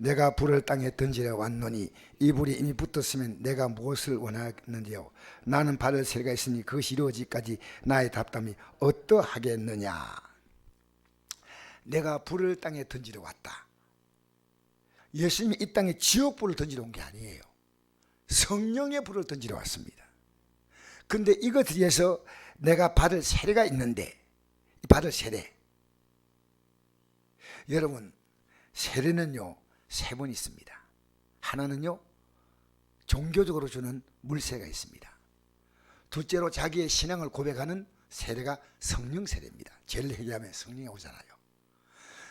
내가 불을 땅에 던지려 왔노니 이 불이 이미 붙었으면 내가 무엇을 원하는지요. 나는 받을 세례가 있으니 그것이 이루어지기까지 나의 답답이 어떠하겠느냐. 내가 불을 땅에 던지러 왔다. 예수님이 이 땅에 지옥불을 던지러 온 게 아니에요. 성령의 불을 던지러 왔습니다. 근데 이것에 대해서 내가 받을 세례가 있는데, 받을 세례, 여러분, 세례는요 세 번 있습니다. 하나는요 종교적으로 주는 물세가 있습니다. 둘째로 자기의 신앙을 고백하는 세례가 성령 세례입니다. 죄를 회개하면 성령이 오잖아요.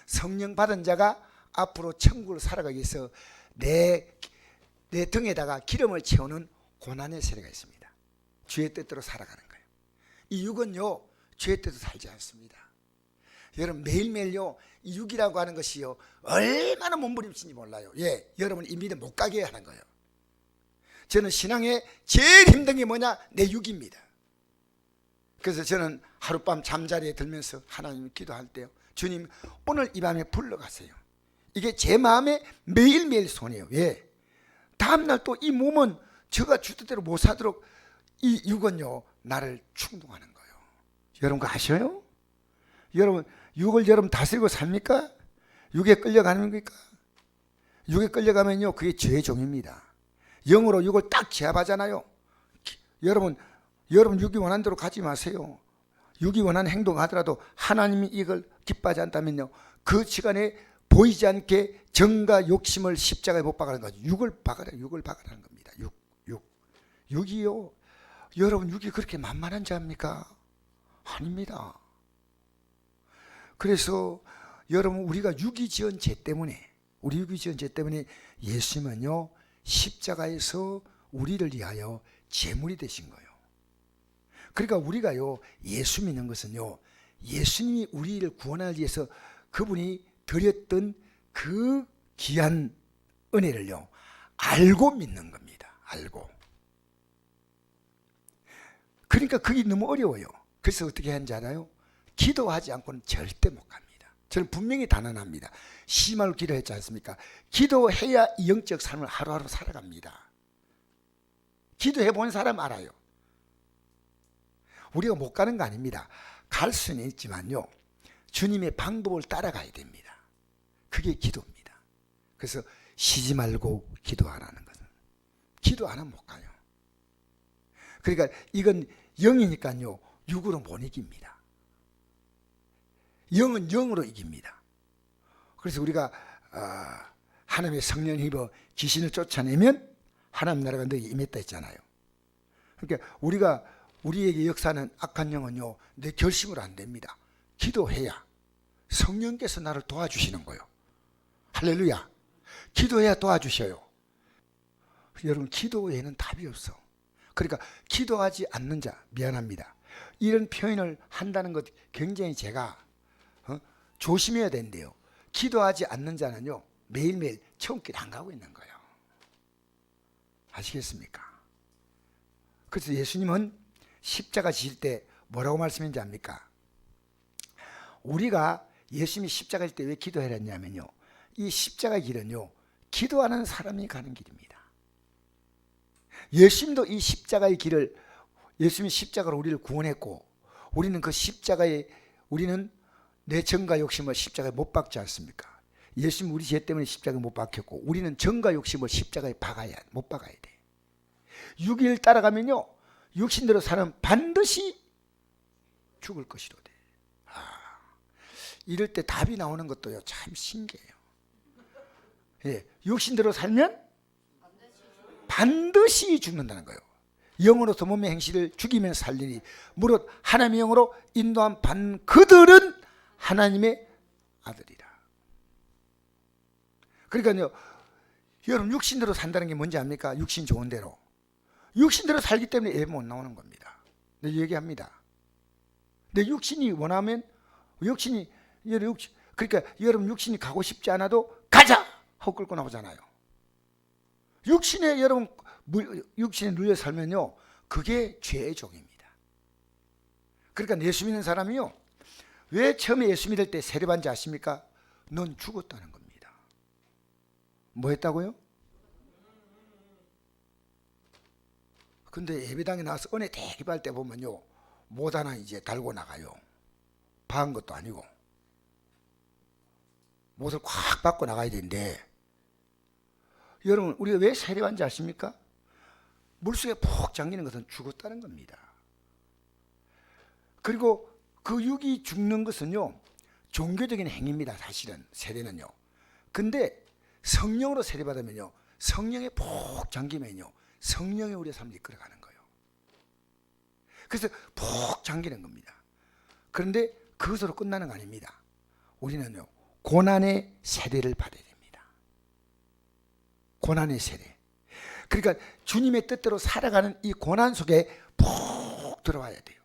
성령 받은 자가 앞으로 천국을 살아가기 위해서 내 등에다가 기름을 채우는 고난의 세례가 있습니다. 주의 뜻대로 살아가는 거예요. 이 육은요 주의 뜻대로 살지 않습니다. 여러분, 매일매일요 이 육이라고 하는 것이요 얼마나 몸부림치는지 몰라요. 여러분 이 믿음 못 가게 하는 거예요. 저는 신앙에 제일 힘든 게 뭐냐? 내 육입니다. 그래서 저는 하룻밤 잠자리에 들면서 하나님 기도할 때요, 주님 오늘 이 밤에 불러가세요. 이게 제 마음에 매일매일 손이에요. 다음날 또 이 몸은 제가 주뜻대로 못 사도록 이 육은요 나를 충동하는 거예요. 여러분 그거 아셔요? 여러분 육을 여러분 다스리고 삽니까? 육에 끌려가는 겁니까? 육에 끌려가면요 그게 죄의 종입니다. 영으로 육을 딱 제압하잖아요. 여러분 육이 원하는 대로 가지 마세요. 육이 원하는 행동하더라도 하나님이 이걸 기뻐하지 않다면요 그 시간에 보이지 않게 정과 욕심을 십자가에 못 박아라는 거죠. 육을 박아라는 겁니다. 육이요 여러분 육이 그렇게 만만한 자입니까? 아닙니다. 그래서 여러분 우리가 육이 지은 죄 때문에 예수님은요 십자가에서 우리를 위하여 제물이 되신 거예요. 그러니까 우리가요 예수 믿는 것은요 예수님이 우리를 구원하기 위해서 그분이 드렸던 그 귀한 은혜를요 알고 믿는 겁니다. 알고. 그러니까 그게 너무 어려워요. 그래서 어떻게 하는지 알아요? 기도하지 않고는 절대 못 갑니다. 저는 분명히 단언합니다. 시말로 기도했지 않습니까? 기도해야 이 영적 삶을 하루하루 살아갑니다. 기도해 본 사람 알아요. 우리가 못 가는 거 아닙니다. 갈 수는 있지만요 주님의 방법을 따라가야 됩니다. 그게 기도입니다. 그래서 쉬지 말고 기도하라는 것은, 기도 안 하면 못 가요. 그러니까 이건 영이니까요 육으로 못 이깁니다. 영은 영으로 이깁니다. 그래서 우리가 하나님의 성령을 입어 귀신을 쫓아내면 하나님 나라가 너희 임했다 했잖아요. 그러니까 우리에게 역사하는 악한 영은요 내 결심으로 안 됩니다. 기도해야 성령께서 나를 도와주시는 거예요. 할렐루야. 기도해야 도와주셔요. 여러분 기도 외에는 답이 없어. 그러니까 기도하지 않는 자, 미안합니다, 이런 표현을 한다는 것 굉장히 제가 조심해야 된대요. 기도하지 않는 자는요 매일매일 천국길 안 가고 있는 거예요. 아시겠습니까? 그래서 예수님은 십자가 지실 때 뭐라고 말씀했는지 압니까? 우리가 예수님이 십자가 질 때 왜 기도해야 했냐면요 이 십자가 길은요 기도하는 사람이 가는 길입니다. 예수님도 이 십자가의 길을, 예수님이 십자가로 우리를 구원했고 우리는 그 십자가에, 우리는 내 정과 욕심을 십자가에 못 박지 않습니까? 예수님 우리 죄 때문에 십자가에 못 박혔고 우리는 정과 욕심을 십자가에 못 박아야 돼. 6일 따라가면요 육신대로 사는 반드시 죽을 것이로되. 이럴 때 답이 나오는 것도요 참 신기해요. 육신대로 살면 반드시 죽는다는 거예요. 영으로서 몸의 행실을 죽이면 살리니 무릇 하나님의 영으로 인도한 그들은 하나님의 아들이라. 그러니까요 여러분 육신대로 산다는 게 뭔지 압니까? 육신 좋은 대로. 육신대로 살기 때문에 예배 못 나오는 겁니다. 내 얘기합니다. 내 육신이 원하면 그러니까 여러분 육신이 가고 싶지 않아도 가자 하고 끌고 나오잖아요. 육신에 눌려 살면요 그게 죄의 종입니다. 그러니까 예수 믿는 사람이요 왜 처음에 예수 믿을 때 세례받는지 아십니까? 넌 죽었다는 겁니다. 뭐 했다고요? 근데 예배당에 나와서 은혜 대기할 때 보면요, 못 하나 이제 달고 나가요. 봐한 것도 아니고 못을 꽉 받고 나가야 되는데, 여러분 우리가 왜 세례받는지 아십니까? 물속에 푹 잠기는 것은 죽었다는 겁니다. 그리고 그 육이 죽는 것은요, 종교적인 행위입니다. 사실은 세례는요. 근데 성령으로 세례받으면요, 성령에 푹 잠기면요, 성령이 우리의 삶을 이끌어가는 거예요. 그래서 푹 잠기는 겁니다. 그런데 그것으로 끝나는 거 아닙니다. 우리는요, 고난의 세례를 받아야 됩니다. 고난의 세례. 그러니까 주님의 뜻대로 살아가는 이 고난 속에 푹 들어와야 돼요.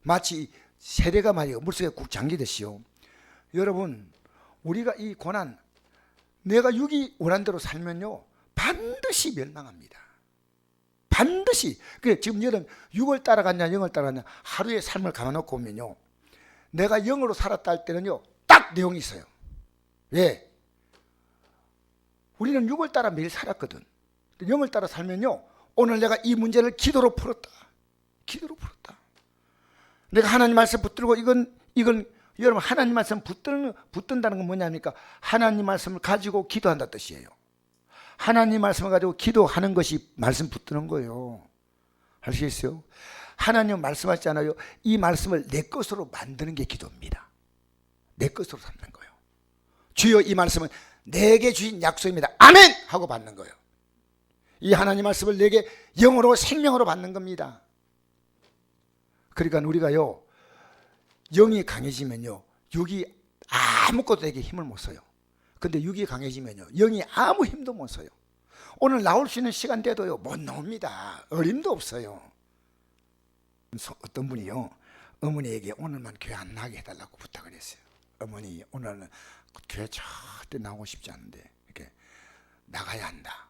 마치 세례가 말이에요, 물속에 국 잠기듯이요. 여러분, 우리가 이 고난, 내가 육이 원한 대로 살면요, 반드시 멸망합니다. 반드시. 그래, 지금 여러분 육을 따라갔냐 영을 따라갔냐, 하루의 삶을 감아놓고 보면요, 내가 영으로 살았다 할 때는요, 딱 내용이 있어요. 왜? 우리는 육을 따라 매일 살았거든. 영을 따라 살면요, 오늘 내가 이 문제를 기도로 풀었다. 기도로 풀었다. 내가 하나님 말씀 붙들고 이건 여러분, 하나님 말씀 붙든다는 건 뭐냐니까, 하나님 말씀을 가지고 기도한다 뜻이에요. 하나님 말씀을 가지고 기도하는 것이 말씀 붙드는 거예요. 아시겠어요? 하나님 말씀하시잖아요. 이 말씀을 내 것으로 만드는 게 기도입니다. 내 것으로 삼는 거예요. 주여, 이 말씀은 내게 주신 약속입니다. 아멘! 하고 받는 거예요. 이 하나님 말씀을 내게 영으로 생명으로 받는 겁니다. 그러니까 우리가요, 영이 강해지면요, 육이 아무것도 내게 힘을 못 써요. 근데 육이 강해지면요, 영이 아무 힘도 못 써요. 오늘 나올 수 있는 시간대도요, 못 나옵니다. 어림도 없어요. 어떤 분이요, 어머니에게 오늘만 교회 안 나가게 해달라고 부탁을 했어요. 어머니, 오늘은 교회 절대 나오고 싶지 않은데 이렇게 나가야 한다.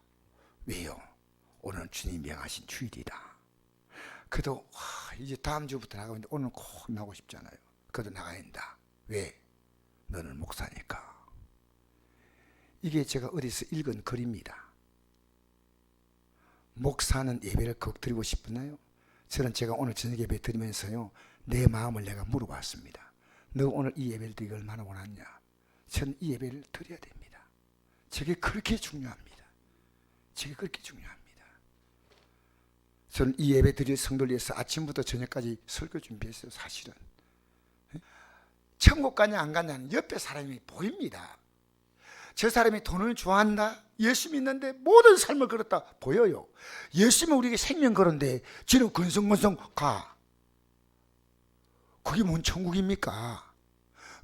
왜요? 오늘은 주님 명하신 주일이다. 그래도 이제 다음 주부터 나가는데 오늘 꼭 나오고 싶잖아요. 그래도 나가야 한다. 왜? 너는 목사니까. 이게 제가 어디서 읽은 글입니다. 목사는 예배를 꼭 드리고 싶나요? 저는 제가 오늘 저녁 예배 드리면서요, 내 마음을 내가 물어봤습니다. 너 오늘 이 예배를 드리기 얼마나 원하냐? 저는 이 예배를 드려야 됩니다. 저게 그렇게 중요합니다. 저게 그렇게 중요합니다. 저는 이 예배 드릴 성도를 위해서 아침부터 저녁까지 설교 준비했어요. 사실은 천국 가냐 안 가냐는 옆에 사람이 보입니다. 저 사람이 돈을 좋아한다, 예수 믿는데 모든 삶을 걸었다 보여요. 예수는 우리에게 생명 걸었는데 지금 근성근성 가. 그게 뭔 천국입니까?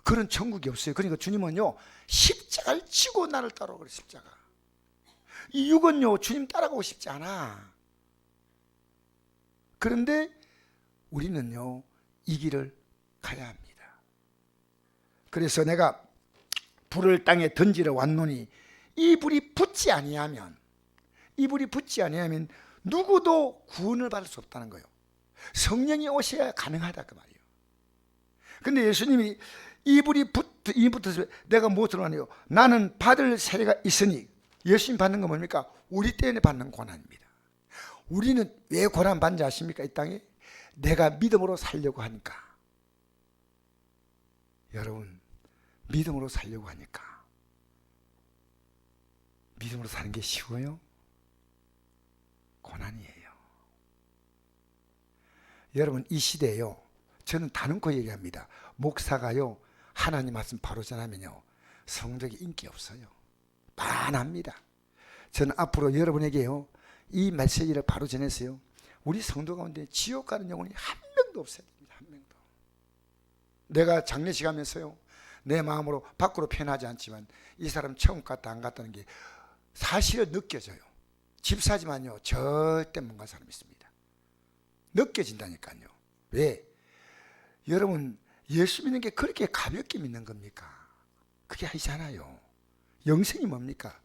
그런 천국이 없어요. 그러니까 주님은요, 십자가를 지고 나를 따라오고 그래. 십자가. 이 육은요, 주님 따라가고 싶지 않아. 그런데 우리는요, 이 길을 가야 합니다. 그래서 내가 불을 땅에 던지러 왔노니 이 불이 붙지 아니하면, 이 불이 붙지 아니하면 누구도 구원을 받을 수 없다는 거예요. 성령이 오셔야 가능하다 그 말이에요. 근데 예수님이 이 불이 붙어서 내가 무엇을 하네요? 나는 받을 세례가 있으니, 예수님 받는 건 뭡니까? 우리 때문에 받는 고난입니다. 우리는 왜 고난 받는지 아십니까? 이 땅에 내가 믿음으로 살려고 하니까. 여러분, 믿음으로 살려고 하니까. 믿음으로 사는 게 쉬워요? 고난이에요. 여러분, 이 시대에요, 저는 다놓고 얘기합니다. 목사가요, 하나님 말씀 바로 전하면요, 성적이 인기 없어요. 반합니다. 저는 앞으로 여러분에게요, 이 메시지를 바로 전해서요, 우리 성도 가운데 지옥 가는 영혼이 한 명도 없어야 됩니다. 한 명도. 내가 장례식 하면서요, 내 마음으로 밖으로 표현하지 않지만 이 사람 천국 갔다 안 갔다는 게 사실은 느껴져요. 집사지만요, 절대 못 간 사람이 있습니다. 느껴진다니까요. 왜? 여러분, 예수 믿는 게 그렇게 가볍게 믿는 겁니까? 그게 아니잖아요. 영생이 뭡니까?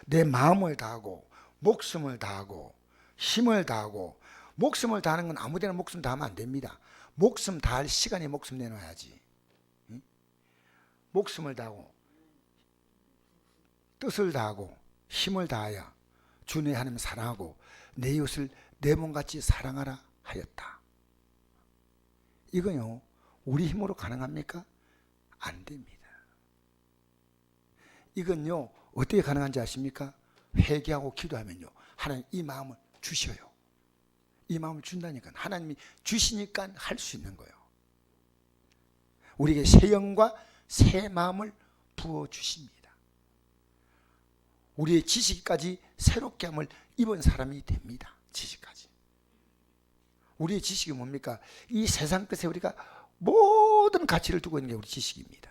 내 마음을 다하고 목숨을 다하고 힘을 다하고. 목숨을 다하는 건 아무데나 목숨 다하면 안 됩니다. 목숨 다할 시간에 목숨 내놔야지. 응? 목숨을 다하고 뜻을 다하고 힘을 다하여 주 내 하나님 사랑하고 내 이웃을 내 몸같이 사랑하라 하였다. 이거요, 우리 힘으로 가능합니까? 안 됩니다. 이건요, 어떻게 가능한지 아십니까? 회개하고 기도하면요, 하나님 이 마음을 주셔요. 이 마음을 준다니까, 하나님이 주시니까 할 수 있는 거예요. 우리에게 새 영과 새 마음을 부어주십니다. 우리의 지식까지 새롭게 함을 입은 사람이 됩니다. 지식까지. 우리의 지식이 뭡니까? 이 세상 끝에 우리가 모든 가치를 두고 있는 게 우리 지식입니다.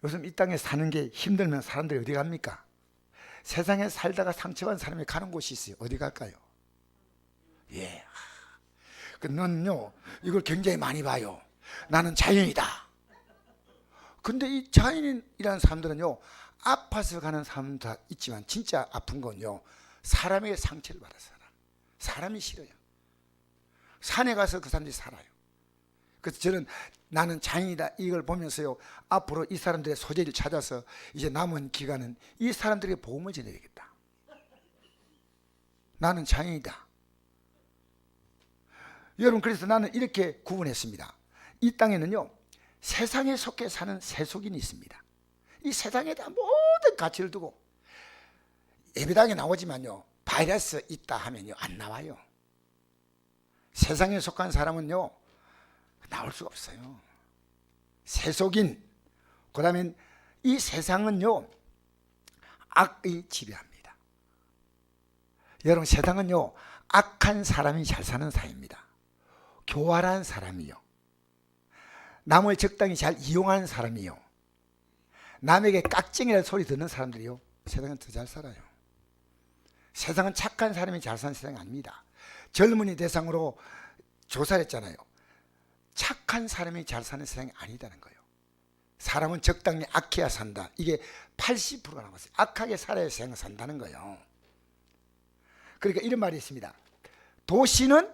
요즘 이 땅에 사는 게 힘들면 사람들이 어디 갑니까? 세상에 살다가 상처받은 사람이 가는 곳이 있어요. 어디 갈까요? 예. 너는요, 이걸 굉장히 많이 봐요. 나는 자연이다. 근데 이 자연이라는 사람들은요, 아파서 가는 사람도 있지만 진짜 아픈 건요, 사람에게 상처를 받아서 사람이 싫어요. 산에 가서 그 사람들이 살아요. 그래서 저는 나는 자연이다 이걸 보면서요, 앞으로 이 사람들의 소재를 찾아서 이제 남은 기간은 이 사람들에게 복음을 전해야겠다. 나는 자연이다. 여러분, 그래서 나는 이렇게 구분했습니다. 이 땅에는요, 세상에 속해 사는 세속인이 있습니다. 이 세상에다 모든 가치를 두고, 예배당에 나오지만요, 바이러스 있다 하면요, 안 나와요. 세상에 속한 사람은요, 나올 수가 없어요. 세속인, 그 다음에 이 세상은요, 악이 지배합니다. 여러분, 세상은요, 악한 사람이 잘 사는 사회입니다. 교활한 사람이요, 남을 적당히 잘 이용하는 사람이요, 남에게 깍쟁이라는 소리 듣는 사람들이요, 세상은 더 잘 살아요. 세상은 착한 사람이 잘 사는 세상이 아닙니다. 젊은이 대상으로 조사를 했잖아요. 착한 사람이 잘 사는 세상이 아니다는 거예요. 사람은 적당히 악해야 산다. 이게 80%가 나왔어요. 악하게 살아야 세상을 산다는 거예요. 그러니까 이런 말이 있습니다. 도시는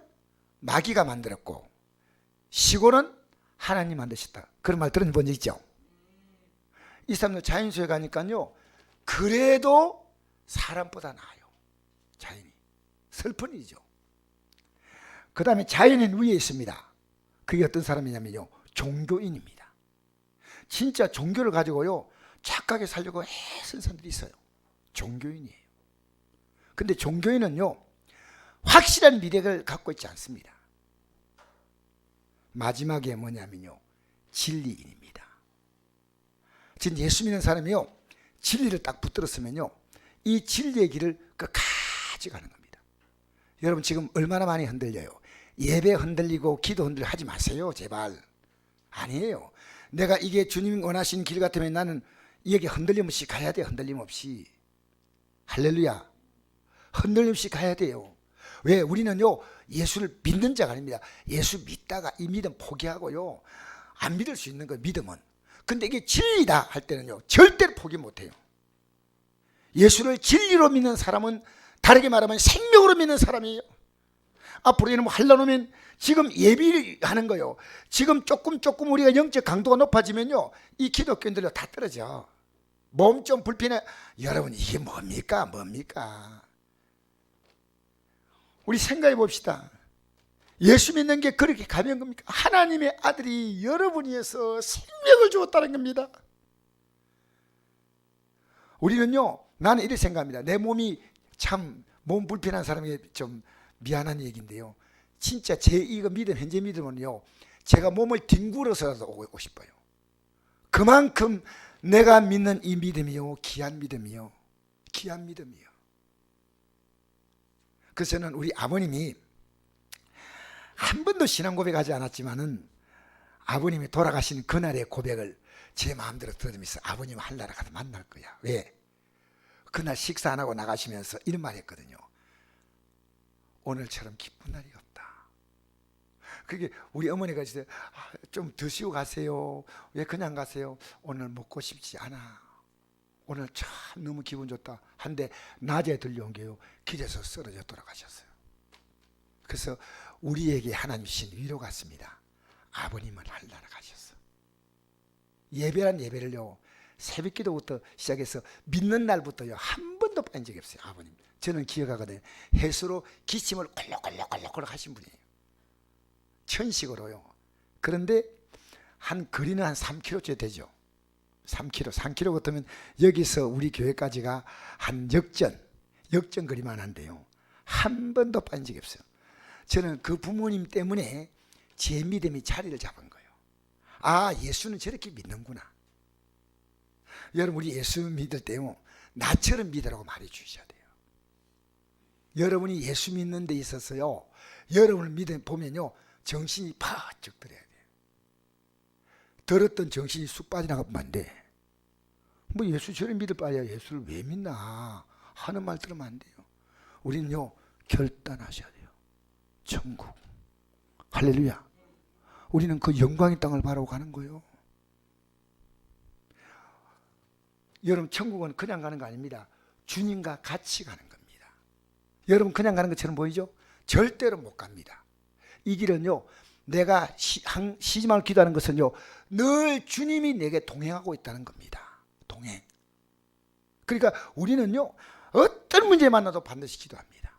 마귀가 만들었고 시골은 하나님 만드셨다. 그런 말 들은 본 적 있죠? 이 사람들 자연수에 가니까요, 그래도 사람보다 나아요. 자연이. 슬픈 일이죠. 그 다음에 자연인 위에 있습니다. 그게 어떤 사람이냐면요, 종교인입니다. 진짜 종교를 가지고요, 착하게 살려고 애쓴 사람들이 있어요. 종교인이에요. 근데 종교인은요, 확실한 미래를 갖고 있지 않습니다. 마지막에 뭐냐면요, 진리인입니다. 지금 예수 믿는 사람이요, 진리를 딱 붙들었으면요, 이 진리의 길을 끝까지 가는 겁니다. 여러분, 지금 얼마나 많이 흔들려요. 예배 흔들리고 기도 흔들리고 하지 마세요, 제발. 아니에요. 내가 이게 주님 원하신 길 같으면 나는 이게 흔들림 없이 가야 돼. 흔들림 없이. 할렐루야. 흔들림 없이 가야 돼요. 왜? 우리는요, 예수를 믿는 자가 아닙니다. 예수 믿다가 이 믿음 포기하고요, 안 믿을 수 있는 거예요, 믿음은. 근데 이게 진리다 할 때는요, 절대로 포기 못해요. 예수를 진리로 믿는 사람은, 다르게 말하면 생명으로 믿는 사람이에요. 앞으로 이놈 하려놓으면 지금 예비하는 거예요. 지금 조금 우리가 영적 강도가 높아지면요, 이 기독교인들이 다 떨어져. 몸 좀 불편해. 여러분, 이게 뭡니까? 우리 생각해 봅시다. 예수 믿는 게 그렇게 가벼운 겁니까? 하나님의 아들이 여러분 위해서 생명을 주었다는 겁니다. 우리는요, 나는 이렇게 생각합니다. 내 몸이 참 몸 불편한 사람에게 좀 미안한 얘기인데요, 진짜 제 이거 믿음, 현재 믿음은요, 제가 몸을 뒹굴어서라도 오고 싶어요. 그만큼 내가 믿는 이 믿음이요, 귀한 믿음이요. 그래서 저는 우리 아버님이 한 번도 신앙 고백하지 않았지만은, 아버님이 돌아가신 그날의 고백을 제 마음대로 들으면서 아버님 한나라 가서 만날 거야. 왜? 그날 식사 안 하고 나가시면서 이런 말 했거든요. 오늘처럼 기쁜 날이 없다. 그게 우리 어머니가 이제 좀 드시고 가세요. 왜 그냥 가세요? 오늘 먹고 싶지 않아. 오늘 참 너무 기분 좋다. 한데 낮에 들려온 게요, 길에서 쓰러져 돌아가셨어요. 그래서 우리에게 하나님 주신 위로 같습니다. 아버님은 하늘나라 가셨어. 예배란 예배를요, 새벽 기도부터 시작해서 믿는 날부터요 한 번도 빠진 적이 없어요. 아버님 저는 기억하거든요. 해수로 기침을 꼴록꼴록꼴록 하신 분이에요. 천식으로요. 그런데 한 거리는 한 3km쯤 되죠. 3km 같으면 여기서 우리 교회까지가 한 역전 거리만 한데요 한 번도 빠진 적이 없어요. 저는 그 부모님 때문에 제 믿음이 자리를 잡은 거예요. 아, 예수는 저렇게 믿는구나. 여러분 우리 예수 믿을 때요 나처럼 믿으라고 말해 주셔야 돼요. 여러분이 예수 믿는 데 있어서요 여러분을 보면요 정신이 바짝 들어야 돼요. 들었던 정신이 쑥 빠져나가면 안 돼. 뭐 예수 저를 믿을 바에야 예수를 왜 믿나 하는 말 들으면 안 돼요. 우리는요 결단하셔야 돼요. 천국 할렐루야. 우리는 그 영광의 땅을 바라고 가는 거예요. 여러분 천국은 그냥 가는 거 아닙니다. 주님과 같이 가는 겁니다. 여러분 그냥 가는 것처럼 보이죠? 절대로 못 갑니다. 이 길은요 내가 쉬지말 기도하는 것은요 늘 주님이 내게 동행하고 있다는 겁니다. 동행. 그러니까 우리는요 어떤 문제 만나도 반드시 기도합니다.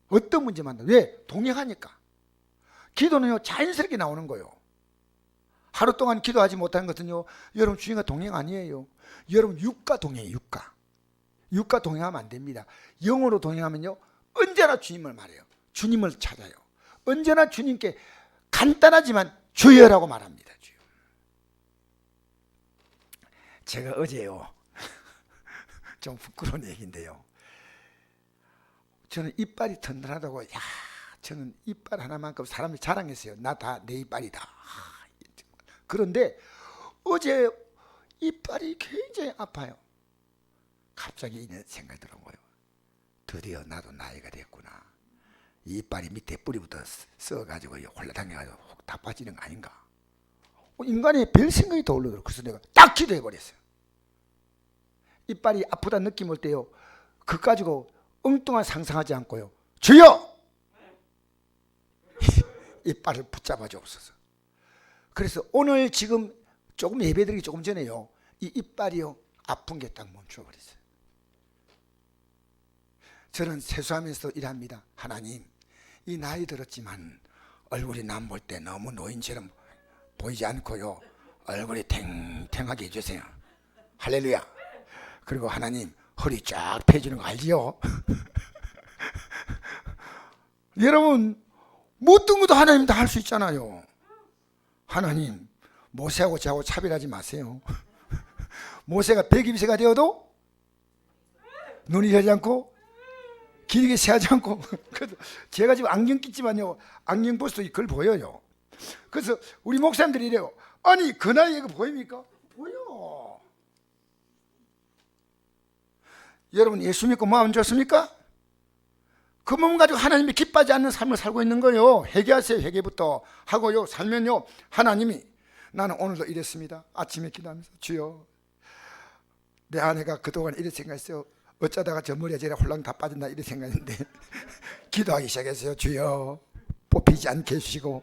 어떤 문제 만나도. 왜? 동행하니까. 기도는요 자연스럽게 나오는 거예요. 하루 동안 기도하지 못하는 것은요 여러분 주님과 동행 아니에요. 여러분 육과 동행이에요. 육과 동행하면 안 됩니다. 영으로 동행하면요 언제나 주님을 말해요. 주님을 찾아요. 언제나 주님께 간단하지만 주여라고 말합니다. 주여. 제가 어제요 좀 부끄러운 얘기인데요 저는 이빨이 튼튼하다고 저는 이빨 하나만큼 사람이 자랑했어요. 나 다 내 이빨이다. 그런데 어제 이빨이 굉장히 아파요. 갑자기 이런 생각이 들은 거예요. 드디어 나도 나이가 됐구나. 이빨이 밑에 뿌리부터 썩어가지고 홀라당겨가지고 혹 다 빠지는 거 아닌가. 인간의 별 생각이 떠오르더라고요. 그래서 내가 딱 기도해버렸어요. 이빨이 아프다 느낌 올 때요 그거 가지고 엉뚱한 상상하지 않고요 주여! 이빨을 붙잡아 주옵소서. 그래서 오늘 지금 조금 예배드리기 조금 전에요 이 이빨이요 아픈 게 딱 멈춰버렸어요. 저는 세수하면서 일합니다. 하나님 이 나이 들었지만 얼굴이 남 볼 때 너무 노인처럼 보이지 않고요 얼굴이 탱탱하게 해주세요. 할렐루야. 그리고 하나님 허리 쫙 펴주는 거 알지요? 여러분 모든 것도 하나님 다 할 수 있잖아요. 하나님 모세하고 저하고 차별하지 마세요. 모세가 120세가 되어도 눈이 펴지 않고 길게 새하지 않고 그래도 제가 지금 안경 끼지만요 안경 벗어도 그걸 보여요. 그래서 우리 목사님들이 이래요. 아니 그 나이에 이거 보입니까? 보여. 여러분 예수 믿고 마음 좋습니까? 그 몸 가지고 하나님이 기뻐하지 않는 삶을 살고 있는 거예요. 회개하세요. 회개부터 하고요 살면요 하나님이 나는 오늘도 이랬습니다. 아침에 기도하면서 주여 내 아내가 그동안 이렇게 생각했어요. 어쩌다가 저 머리가 저래 홀랑 다 빠진다 이렇게 생각했는데 기도하기 시작했어요. 주여 뽑히지 않게 해주시고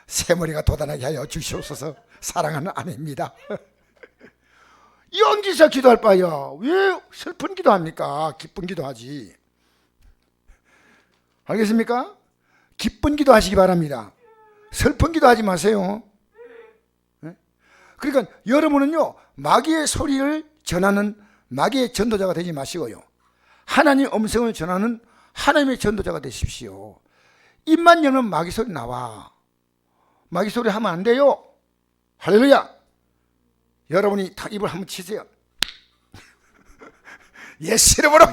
새머리가 돋아나게 하여 주시옵소서. 사랑하는 아내입니다. 연기서 기도할 바야 왜 슬픈 기도합니까? 기쁜 기도하지. 알겠습니까? 기쁜 기도하시기 바랍니다. 슬픈 기도하지 마세요. 그러니까 여러분은요 마귀의 소리를 전하는 마귀의 전도자가 되지 마시고요 하나님의 음성을 전하는 하나님의 전도자가 되십시오. 입만 열면 마귀 소리 나와. 마귀 소리 하면 안 돼요. 할렐루야. 여러분이 탁 입을 한번 치세요. 예수 이름으로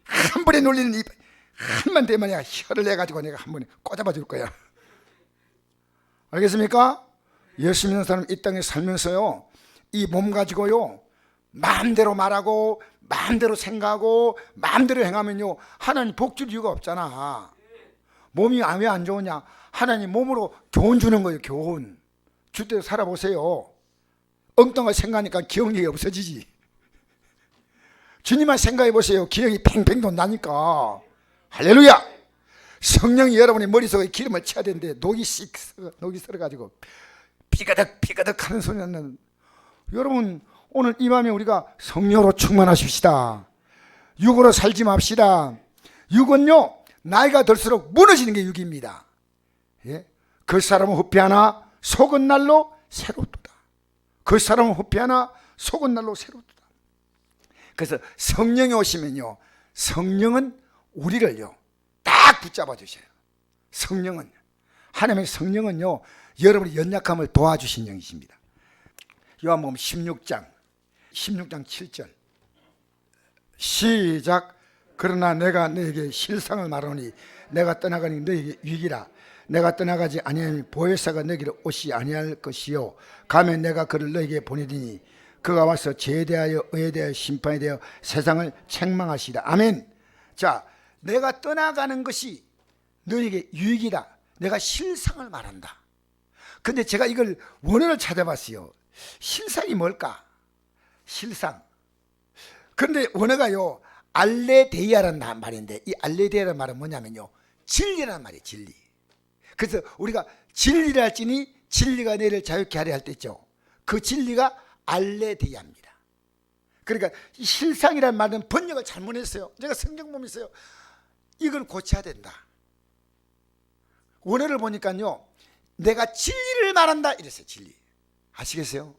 한 번에 놀리는 입 한번 되면 내가 혀를 내가지고 내가 한 번에 꽂아봐 줄 거야. 알겠습니까? 예수 믿는 사람 이 땅에 살면서요 이 몸 가지고요 마음대로 말하고 마음대로 생각하고 마음대로 행하면요 하나님 복 줄 이유가 없잖아. 몸이 왜 안 좋으냐? 하나님 몸으로 교훈 주는 거예요. 교훈 줄 대로 살아보세요. 엉뚱하게 생각하니까 기억력이 없어지지. 주님만 생각해 보세요. 기억이 팽팽 돈다니까. 할렐루야. 성령이 여러분의 머릿속에 기름을 쳐야 되는데 녹이 썰어가지고 삐그덕 하는 소리 나는. 여러분 오늘 이 밤에 우리가 성령으로 충만하십시다. 육으로 살지 맙시다. 육은요, 나이가 들수록 무너지는 게 육입니다. 예? 그 사람은 후패하나 속은 날로 새롭도다. 그 사람은 후패하나 속은 날로 새롭도다. 그래서 성령이 오시면요, 성령은 우리를요 딱 붙잡아 주셔요. 성령은, 하나님의 성령은요 여러분의 연약함을 도와주신 영이십니다. 요한복음 16장 7절 시작. 그러나 내가 너에게 실상을 말하노니 내가 떠나가니 너에게 유익이라. 내가 떠나가지 아니하면 보혜사가 너에게로 오시 아니할 것이요 가면 내가 그를 너에게 보내리니 그가 와서 죄에 대하여 의에 대하여 심판에 대하여 세상을 책망하시리라. 아멘. 자, 내가 떠나가는 것이 너에게 유익이다. 내가 실상을 말한다. 근데 제가 이걸 원어를 찾아봤어요. 실상이 뭘까? 실상. 그런데 원어가요 알레데이아라는 말인데, 이 알레데이아라는 말은 뭐냐면요 진리라는 말이에요. 진리. 그래서 우리가 진리를 할지니 진리가 너희를 자유케 하려 할 때 있죠. 그 진리가 알레데이아입니다. 그러니까 이 실상이라는 말은 번역을 잘못했어요. 제가 성경 보면 있어요. 이걸 고쳐야 된다. 원어를 보니까요 내가 진리를 말한다 이랬어요. 진리. 아시겠어요?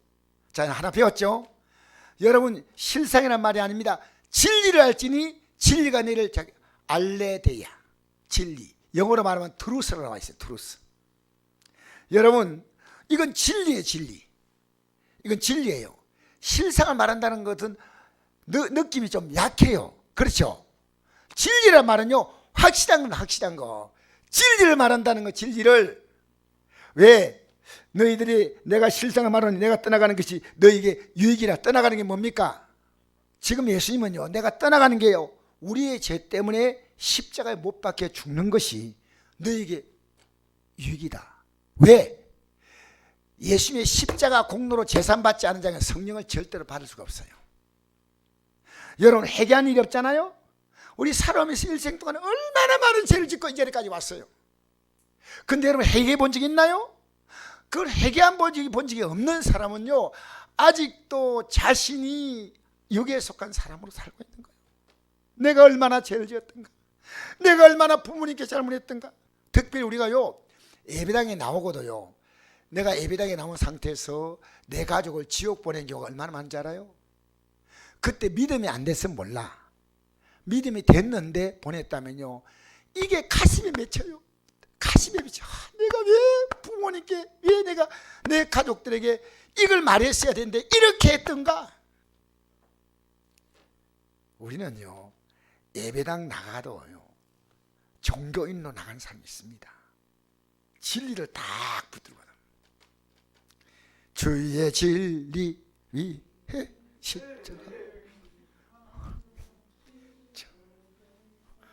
자, 하나 배웠죠? 여러분, 실상이란 말이 아닙니다. 진리를 알지니 진리가 너희를 알레데이아. 진리. 영어로 말하면 트루스라고 나와 있어요. 트루스. 여러분, 이건 진리예요. 진리. 이건 진리예요. 실상을 말한다는 것은 느낌이 좀 약해요. 그렇죠? 진리란 말은요 확실한 건 확실한 거. 진리를 말한다는 거. 진리를. 왜? 너희들이 내가 실상을 말하니 내가 떠나가는 것이 너희에게 유익이라. 떠나가는 게 뭡니까? 지금 예수님은요 내가 떠나가는 게요 우리의 죄 때문에 십자가에 못 박혀 죽는 것이 너희에게 유익이다. 왜? 예수님의 십자가 공로로 제산받지 않은 자는 성령을 절대로 받을 수가 없어요. 여러분, 회개한 일이 없잖아요. 우리 살아오면서 일생 동안 얼마나 많은 죄를 짓고 이 자리까지 왔어요. 근데 여러분, 회개해 본 적 있나요? 그걸 회개한 본 적이 없는 사람은요 아직도 자신이 여기에 속한 사람으로 살고 있는 거예요. 내가 얼마나 죄를 지었던가, 내가 얼마나 부모님께 잘못했던가. 특별히 우리가요 예배당에 나오고도요 내가 예배당에 나온 상태에서 내 가족을 지옥 보낸 경우가 얼마나 많은지 알아요? 그때 믿음이 안 됐으면 몰라. 믿음이 됐는데 보냈다면요 이게 가슴에 맺혀요. 가슴에 맺혀. 내가 왜 부모님께, 왜 내가 내 가족들에게 이걸 말했어야 되는데 이렇게 했던가. 우리는요 예배당 나가도요 종교인으로 나가는 사람이 있습니다. 진리를 딱 붙들고 주의 진리 위해 십자가.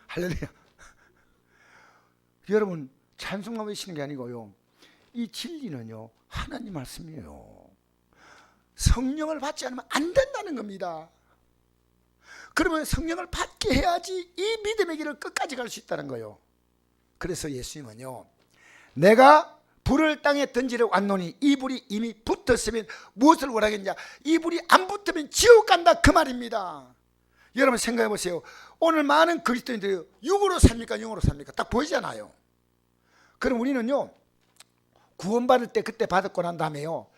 할렐루야. 여러분, 찬송만 외치는 게 아니고요 이 진리는요 하나님 말씀이에요. 성령을 받지 않으면 안 된다는 겁니다. 그러면 성령을 받게 해야지 이 믿음의 길을 끝까지 갈 수 있다는 거예요. 그래서 예수님은요 내가 불을 땅에 던지러 왔노니 이 불이 이미 붙었으면 무엇을 원하겠냐. 이 불이 안 붙으면 지옥 간다, 그 말입니다. 여러분 생각해 보세요. 오늘 많은 그리스도인들이 육으로 삽니까 영으로 삽니까? 딱 보이잖아요. 그럼 우리는요 구원받을 때 그때 받았고 난 다음에요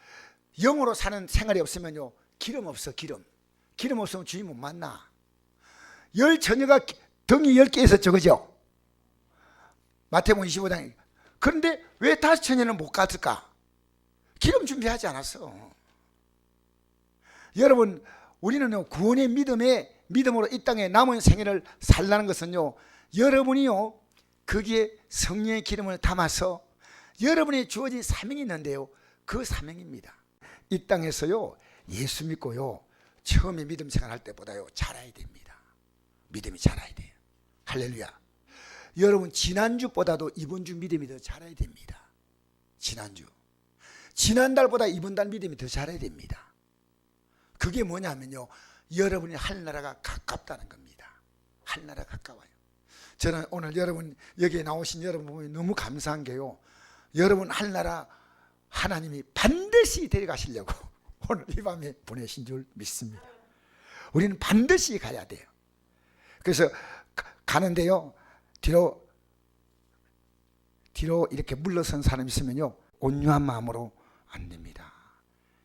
영으로 사는 생활이 없으면요 기름 없어. 기름 없으면 주님 못 만나. 열 처녀가 등이 10개 있었죠, 그죠? 마태복음 25장. 그런데 왜 5처녀는 못 갔을까? 기름 준비하지 않았어. 여러분, 우리는요 구원의 믿음으로 이 땅에 남은 생애를 살라는 것은요 여러분이요 거기에 성령의 기름을 담아서 여러분이 주어진 사명이 있는데요 그 사명입니다. 이 땅에서요 예수 믿고요 처음에 믿음 생활할 때보다요 자라야 됩니다. 믿음이 자라야 돼요. 할렐루야. 여러분, 지난주보다도 이번주 믿음이 더 자라야 됩니다. 지난달보다 이번달 믿음이 더 자라야 됩니다. 그게 뭐냐면요 여러분이 하늘나라가 가깝다는 겁니다. 하늘나라 가까워요. 저는 오늘 여러분 여기에 나오신 여러분 보면 너무 감사한 게요 여러분 하늘나라 하나님이 반드시 데려가시려고 오늘 이 밤에 보내신 줄 믿습니다. 우리는 반드시 가야 돼요. 그래서 가는데요, 뒤로 이렇게 물러선 사람이 있으면요, 온유한 마음으로 안 됩니다.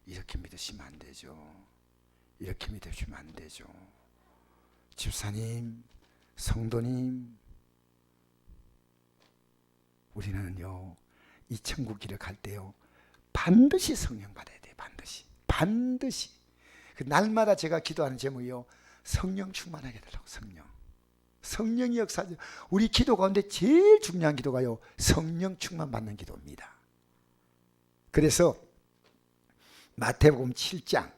이렇게 믿으시면 안 되죠. 이렇게 믿으시면 안 되죠. 집사님, 성도님, 우리는요, 이 천국 길을 갈 때요, 반드시 성령 받아야 돼요. 반드시. 그 날마다 제가 기도하는 제목이요, 성령 충만하게 해달라고. 성령이 역사하죠. 우리 기도 가운데 제일 중요한 기도가요, 성령 충만 받는 기도입니다. 그래서 마태복음 7장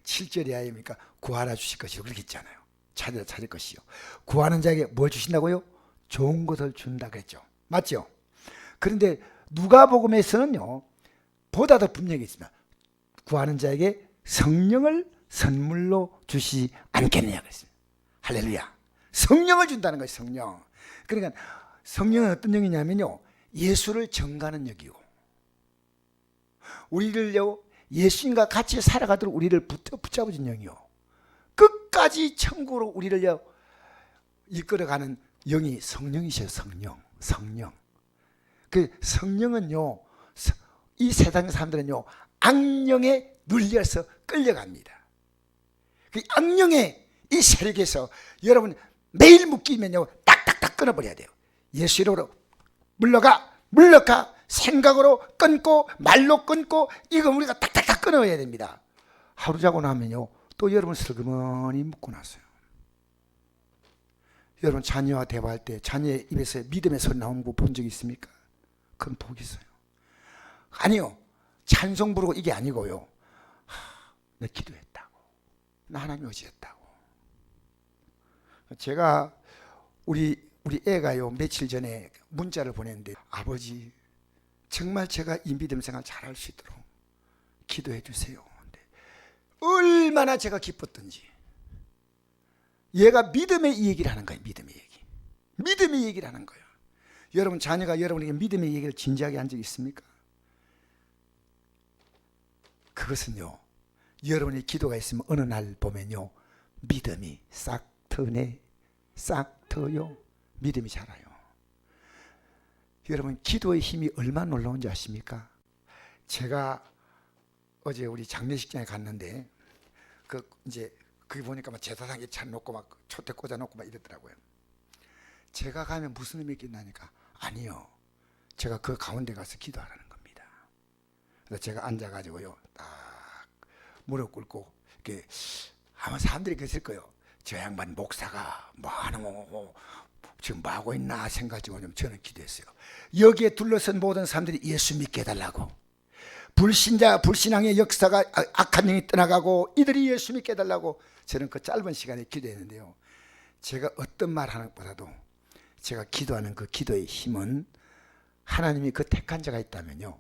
7절에 아닙니까? 구하라 주실 것이요, 그렇게 있잖아요. 찾으라 찾을 것이요. 구하는 자에게 뭘 주신다고요? 좋은 것을 준다 그랬죠. 맞죠? 그런데 누가복음에서는요, 보다 더 분명히 있습니다. 구하는 자에게 성령을 선물로 주시지 않겠느냐 그랬습니다. 할렐루야. 성령을 준다는 거예요. 성령. 그러니까 성령은 어떤 영이냐면요, 예수를 전가하는 영이고, 우리를요, 예수님과 같이 살아가도록 우리를 붙잡아준 영이요, 끝까지 천국으로 우리를요 이끌어가는 영이 성령이셔요. 성령. 그 성령은요, 이 세상 사람들은요, 악령에 눌려서 끌려갑니다. 그 악령의 이 세력에서 여러분 매일 묶이면요, 딱딱딱 끊어버려야 돼요. 예수 이름으로 물러가. 생각으로 끊고 말로 끊고, 이거 우리가 딱딱딱 끊어야 됩니다. 하루 자고 나면요, 또 여러분 슬그머니 묶고 났어요. 여러분 자녀와 대화할 때 자녀의 입에서 믿음의 소리 나오는 거 본 적 있습니까? 그건 복이 있어요. 아니요, 찬송 부르고 이게 아니고요, 내 기도했다고, 나 하나님 의지했다고. 제가 우리 애가요, 며칠 전에 문자를 보냈는데, 아버지 정말 제가 이 믿음 생활 잘할 수 있도록 기도해 주세요. 얼마나 제가 기뻤던지. 얘가 믿음의 이 얘기를 하는 거예요. 믿음의 얘기를 하는 거예요. 여러분 자녀가 여러분에게 믿음의 얘기를 진지하게 한 적 있습니까? 그것은요, 여러분의 기도가 있으면 어느 날 보면요, 믿음이 싹 트네, 싹 트요. 믿음이 자라요. 여러분 기도의 힘이 얼마나 놀라운지 아십니까? 제가 어제 우리 장례식장에 갔는데, 이제 거기 보니까 막 제사상에 차놓고 막 촛대 꽂아놓고 막 이랬더라고요. 제가 가면 무슨 의미 있겠나니까, 아니요, 제가 그 가운데 가서 기도하라는 겁니다. 그래서 제가 앉아가지고요, 딱 무릎 꿇고, 이렇게 아마 사람들이 그랬을 거예요. 저 양반 목사가 뭐 하는 거 지금 뭐 하고 있나 생각하고 좀 저는 기도했어요. 여기에 둘러선 모든 사람들이 예수 믿게 해달라고, 불신앙의 역사가, 악한 영이 떠나가고 이들이 예수 믿게 해달라고 저는 그 짧은 시간에 기도했는데요, 제가 어떤 말 하는 것보다도 제가 기도하는 그 기도의 힘은, 하나님이 그 택한 자가 있다면요,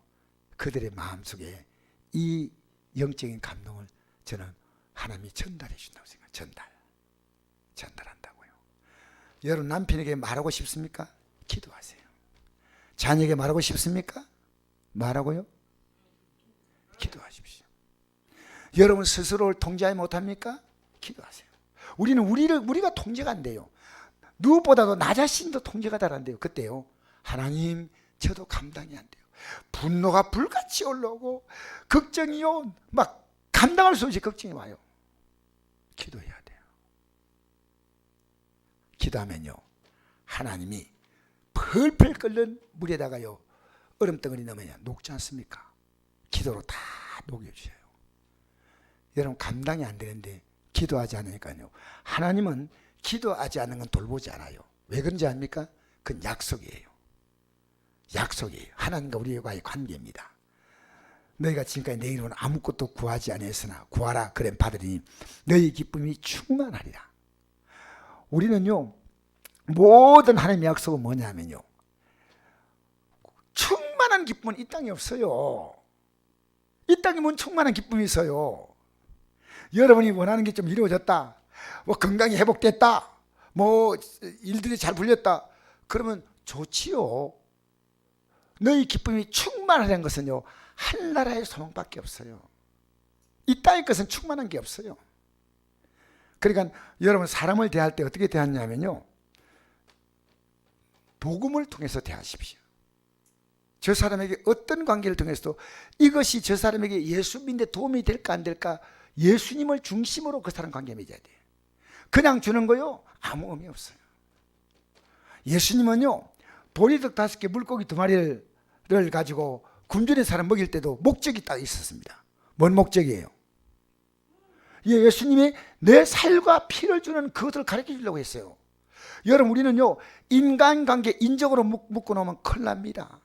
그들의 마음속에 이 영적인 감동을 저는 하나님이 전달해 준다고 생각해요. 전달한다고요. 여러분 남편에게 말하고 싶습니까? 기도하세요. 자녀에게 말하고 싶습니까? 말하고요? 기도하십시오. 여러분 스스로를 통제하지 못합니까? 기도하세요. 우리가 통제가 안 돼요. 누구보다도 나 자신도 통제가 잘 안 돼요. 그때요, 하나님 저도 감당이 안 돼요. 분노가 불같이 올라오고, 걱정이요, 막 감당할 수 없이 걱정이 와요. 기도해야 돼요. 기도하면요, 하나님이 펄펄 끓는 물에다가요, 얼음덩어리 넣으면 녹지 않습니까? 기도로 다 녹여주셔요. 여러분 감당이 안 되는데 기도하지 않으니까요, 하나님은 기도하지 않는 건 돌보지 않아요. 왜 그런지 압니까? 그건 약속이에요. 하나님과 우리와의 관계입니다. 너희가 지금까지 내 이름으로 아무것도 구하지 아니했으나 구하라 그럼 받으리니 너희 기쁨이 충만하리라. 우리는요, 모든 하나님의 약속은 뭐냐면요, 충만한 기쁨은 이 땅에 없어요. 이 땅에 뭔 충만한 기쁨이 있어요. 여러분이 원하는 게 좀 이루어졌다, 뭐 건강이 회복됐다, 뭐 일들이 잘 풀렸다, 그러면 좋지요. 너희 기쁨이 충만하다는 것은요, 한 나라의 소망밖에 없어요. 이 땅의 것은 충만한 게 없어요. 그러니까 여러분 사람을 대할 때 어떻게 대하냐면요, 복음을 통해서 대하십시오. 저 사람에게 어떤 관계를 통해서도 이것이 저 사람에게 예수 믿는 데 도움이 될까 안 될까, 예수님을 중심으로 그 사람 관계 맺어야 돼요. 그냥 주는 거요, 아무 의미 없어요. 예수님은요, 보리떡 5개 물고기 2마리를 가지고 굶주린 사람 먹일 때도 목적이 딱 있었습니다. 뭔 목적이에요? 예수님이 내 살과 피를 주는 그것을 가르쳐 주려고 했어요. 여러분, 우리는요, 인간관계 인적으로 묶고 놓으면 큰일 납니다.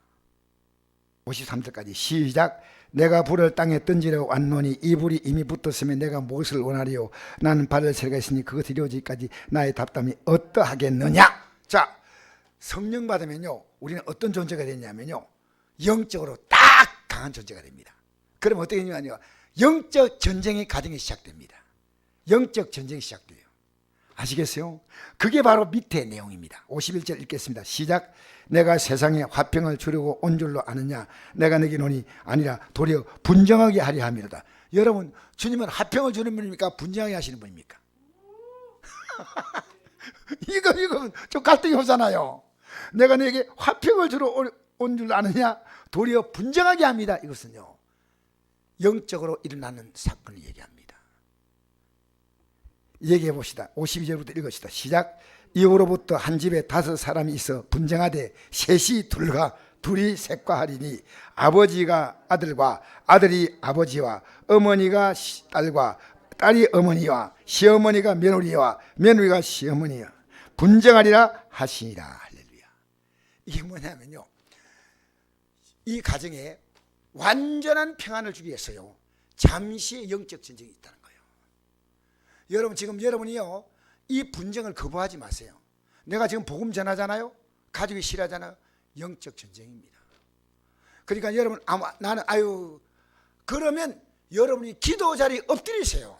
53절까지 시작. 내가 불을 땅에 던지려 왔노니 이 불이 이미 붙었으면 내가 무엇을 원하리요? 나는 발을 새가 있으니 그것이 이루어지기까지 나의 답답함이 어떠하겠느냐? 자, 성령 받으면요, 우리는 어떤 존재가 되냐면요, 영적으로 딱 강한 존재가 됩니다. 그럼 어떻게 되냐면요, 영적 전쟁이 가정에 시작됩니다. 영적 전쟁이 시작돼요. 아시겠어요? 그게 바로 밑에 내용입니다. 51절 읽겠습니다. 시작. 내가 세상에 화평을 주려고 온 줄로 아느냐? 내가 내게 노니 아니라 도리어 분정하게 하려 함이로다. 여러분, 주님은 화평을 주는 분입니까? 분정하게 하시는 분입니까? 이건 좀 갈등이 오잖아요. 내가 내게 화평을 주러 온 줄 아느냐? 도리어 분정하게 합니다. 이것은요, 영적으로 일어나는 사건을 얘기합니다. 얘기해 봅시다. 52절부터 읽읍시다. 시작. 이후로부터 한 집에 5사람이 있어 분쟁하되 셋이 둘과 둘이 셋과 하리니 아버지가 아들과 아들이 아버지와 어머니가 딸과 딸이 어머니와 시어머니가 며느리와 며느리가 시어머니와 분쟁하리라 하시니라. 할렐루야. 이게 뭐냐면요, 이 가정에 완전한 평안을 주기 위해서요, 잠시의 영적 전쟁이 있다는 거예요. 여러분, 지금 여러분이요, 이 분쟁을 거부하지 마세요. 내가 지금 복음 전하잖아요. 가족이 싫어하잖아요. 영적 전쟁입니다. 그러니까 여러분, 나는 그러면 여러분이 기도 자리에 엎드리세요.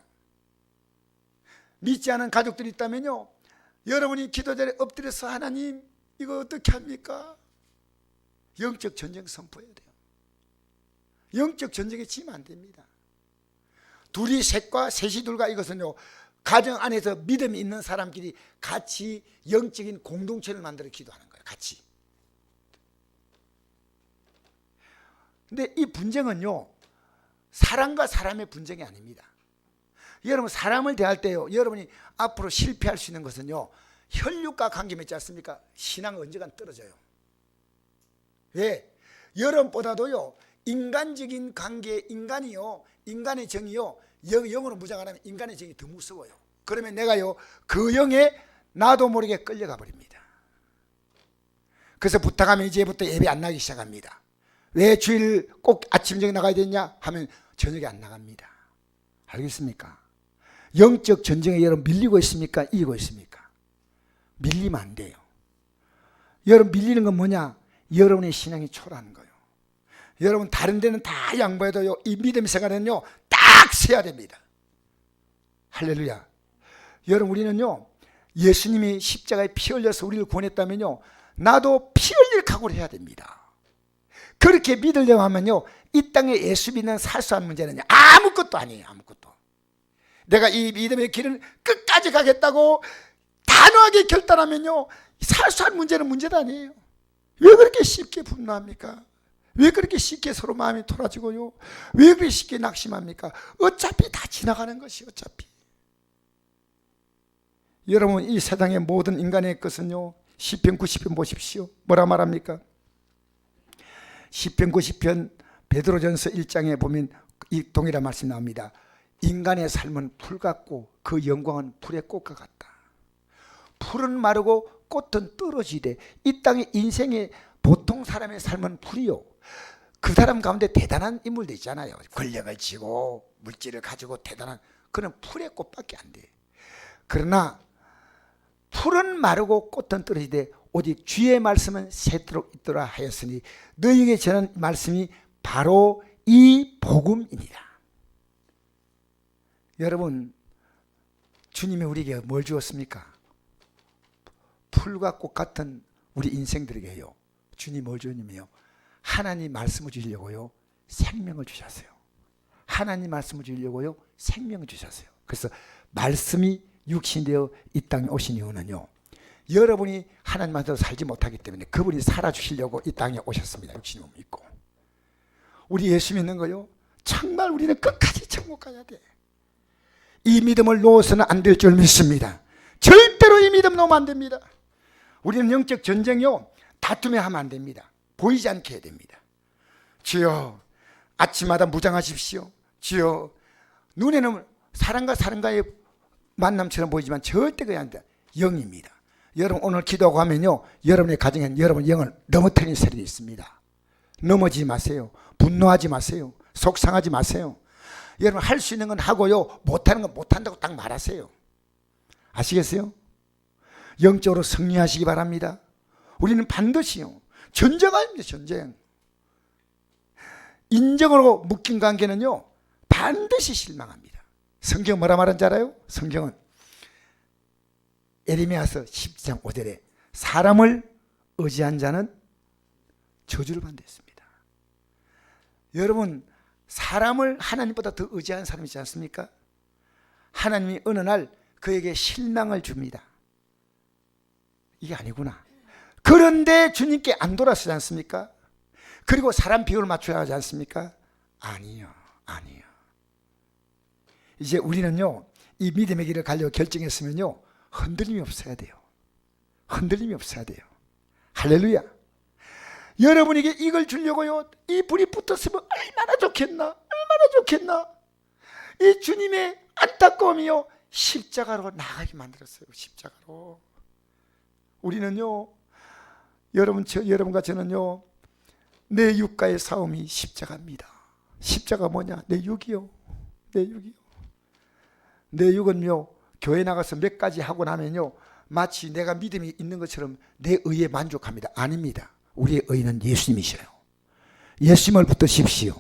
믿지 않은 가족들이 있다면요, 여러분이 기도 자리에 엎드려서 하나님 이거 어떻게 합니까? 영적 전쟁 선포해야 돼요. 영적 전쟁에 지면 안 됩니다. 둘이 셋과 셋이 둘과, 이것은요, 가정 안에서 믿음이 있는 사람끼리 같이 영적인 공동체를 만들어 기도하는 거예요. 같이. 근데 이 분쟁은요, 사람과 사람의 분쟁이 아닙니다. 여러분, 사람을 대할 때요, 여러분이 앞으로 실패할 수 있는 것은요, 혈육과 관계 맺지 않습니까? 신앙은 언젠간 떨어져요. 왜? 여러분보다도요, 인간적인 관계, 인간의 정이요, 영으로 무장하면 인간의 정이 더 무서워요. 그러면 내가요, 그 영에 나도 모르게 끌려가 버립니다. 그래서 부탁하면 이제부터 예배 안 나가기 시작합니다. 왜 주일 꼭 아침 저녁 나가야 되냐 하면 저녁에 안 나갑니다. 알겠습니까? 영적 전쟁에 여러분 밀리고 있습니까? 이기고 있습니까? 밀리면 안 돼요. 여러분, 밀리는 건 뭐냐? 여러분의 신앙이 초라한 거예요. 여러분, 다른 데는 다 양보해도요, 이 믿음의 생활은요, 딱 서야 됩니다. 할렐루야. 여러분, 우리는요, 예수님이 십자가에 피 흘려서 우리를 구원했다면요, 나도 피 흘릴 각오를 해야 됩니다. 그렇게 믿으려고 하면요, 이 땅에 예수 믿는 사소한 문제는 아무것도 아니에요. 아무것도. 내가 이 믿음의 길은 끝까지 가겠다고 단호하게 결단하면요, 사소한 문제는 문제도 아니에요. 왜 그렇게 쉽게 분노합니까? 왜 그렇게 쉽게 서로 마음이 돌아지고요, 왜 그렇게 쉽게 낙심합니까? 어차피 다 지나가는 것이, 어차피. 여러분, 이 세상의 모든 인간의 것은요, 시편 90편 보십시오. 뭐라 말합니까? 시편 90편 베드로전서 1장에 보면 이 동일한 말씀이 나옵니다. 인간의 삶은 풀 같고 그 영광은 풀의 꽃과 같다. 풀은 마르고 꽃은 떨어지되, 이 땅의 인생의 보통 사람의 삶은 풀이요, 그 사람 가운데 대단한 인물도 있잖아요. 권력을 쥐고 물질을 가지고 대단한, 그는 풀의 꽃밖에 안 돼. 그러나 풀은 마르고 꽃은 떨어지되 오직 주의 말씀은 새도록 있도록 하였으니 너희에게 전한 말씀이 바로 이 복음이니라. 여러분, 주님이 우리에게 뭘 주었습니까? 풀과 꽃 같은 우리 인생들에게요, 주님 뭘 주님이요? 하나님 말씀을 주시려고요, 생명을 주셨어요. 하나님 말씀을 주려고요 생명을 주셨어요. 그래서 말씀이 육신이 되어 이 땅에 오신 이유는요, 여러분이 하나님 말씀으로 살지 못하기 때문에 그분이 살아주시려고 이 땅에 오셨습니다. 육신이 몸 있고. 우리 예수 믿는 거요, 정말 우리는 끝까지 천국 가야 돼. 이 믿음을 놓아서는 안 될 줄 믿습니다. 절대로 이 믿음 놓으면 안 됩니다. 우리는 영적 전쟁이요, 다툼에 하면 안 됩니다. 보이지 않게 해야 됩니다. 주여, 아침마다 무장하십시오. 주여, 눈에는 사람과 사람과의 만남처럼 보이지만 절대 그게 아니다. 영입니다. 여러분 오늘 기도하고 하면요, 여러분의 가정에는 여러분 영을 넘어뜨리는 세력이 있습니다. 넘어지지 마세요. 분노하지 마세요. 속상하지 마세요. 여러분 할 수 있는 건 하고요, 못하는 건 못한다고 딱 말하세요. 아시겠어요? 영적으로 승리하시기 바랍니다. 우리는 반드시요, 전쟁 아닙니다. 전쟁. 인정으로 묶인 관계는요 반드시 실망합니다. 성경 뭐라 말하는지 알아요? 성경은 에레미야서 10장 5절에 사람을 의지한 자는 저주를 받는다. 여러분 사람을 하나님보다 더 의지하는 사람이 있지 않습니까? 하나님이 어느 날 그에게 실망을 줍니다. 이게 아니구나. 그런데 주님께 안 돌아서지 않습니까? 그리고 사람 비율을 맞춰야 하지 않습니까? 아니요. 이제 우리는요, 이 믿음의 길을 가려고 결정했으면요, 흔들림이 없어야 돼요. 흔들림이 없어야 돼요. 할렐루야. 여러분에게 이걸 주려고요, 이 불이 붙었으면 얼마나 좋겠나, 얼마나 좋겠나. 이 주님의 안타까움이요, 십자가로 나가게 만들었어요. 십자가로. 우리는요, 여러분과 저는요, 내 육과의 싸움이 십자가입니다. 십자가 뭐냐? 내 육이요. 내 육은요, 교회 나가서 몇 가지 하고 나면요, 마치 내가 믿음이 있는 것처럼 내 의에 만족합니다. 아닙니다. 우리의 의는 예수님이셔요. 예수님을 붙드십시오.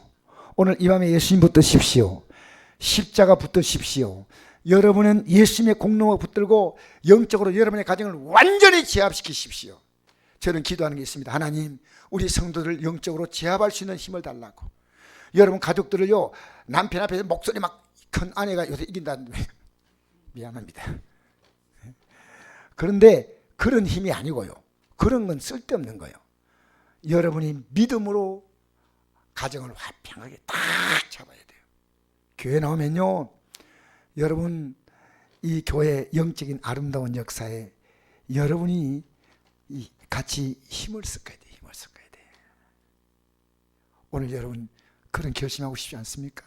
오늘 이 밤에 예수님 붙드십시오. 십자가 붙드십시오. 여러분은 예수님의 공로를 붙들고 영적으로 여러분의 가정을 완전히 제압시키십시오. 저는 기도하는 게 있습니다. 하나님, 우리 성도들을 영적으로 제압할 수 있는 힘을 달라고. 여러분 가족들을요, 남편 앞에서 목소리 막 큰 아내가 요새 이긴다는데 미안합니다. 그런데 그런 힘이 아니고요, 그런 건 쓸데없는 거예요. 여러분이 믿음으로 가정을 화평하게 딱 잡아야 돼요. 교회 나오면요, 여러분 이 교회 영적인 아름다운 역사에 여러분이 같이 힘을 섞어야 돼요. 힘을 섞어야 돼. 오늘 여러분 그런 결심하고 싶지 않습니까?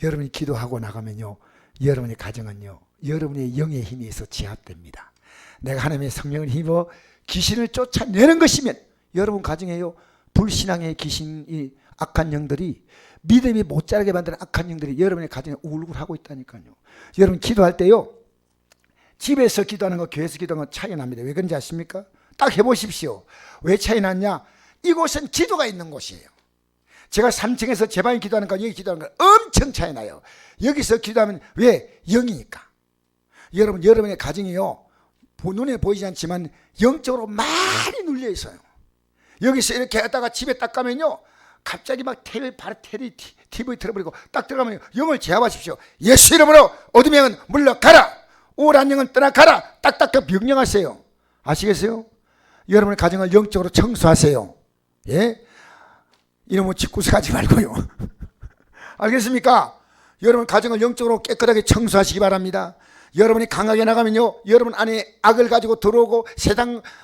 여러분이 기도하고 나가면요, 여러분의 가정은요, 여러분의 영의 힘에 의해서 제압됩니다. 내가 하나님의 성령을 힘입어 귀신을 쫓아내는 것이면 여러분 가정에요, 불신앙의 귀신이, 악한 영들이, 믿음이 못 자라게 만드는 악한 영들이 여러분의 가정에 울굴하고 있다니까요. 여러분 기도할 때요, 집에서 기도하는 거 교회에서 기도하는 거 차이 납니다. 왜 그런지 아십니까? 딱 해보십시오. 왜 차이 났냐? 이곳은 기도가 있는 곳이에요. 제가 3층에서 제 방에 기도하는 거, 여기 기도하는 거 엄청 차이 나요. 여기서 기도하면 왜? 영이니까. 여러분의 가정이요, 눈에 보이지 않지만 영적으로 많이 눌려 있어요. 여기서 이렇게 하다가 집에 딱 가면요, 갑자기 막 TV 틀어버리고 딱 들어가면 영을 제압하십시오. 예수 이름으로 어둠의 영은 물러가라, 우울한 영은 떠나가라. 딱딱 명령하세요. 아시겠어요? 여러분의 가정을 영적으로 청소하세요. 예? 이놈의 집구석하지 말고요. 알겠습니까? 여러분 가정을 영적으로 깨끗하게 청소하시기 바랍니다. 여러분이 강하게 나가면요, 여러분 안에 악을 가지고 들어오고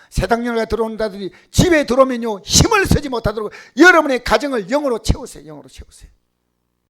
세상령을 들어온다든지 집에 들어오면요, 힘을 쓰지 못하도록 여러분의 가정을 영으로 채우세요. 영으로 채우세요.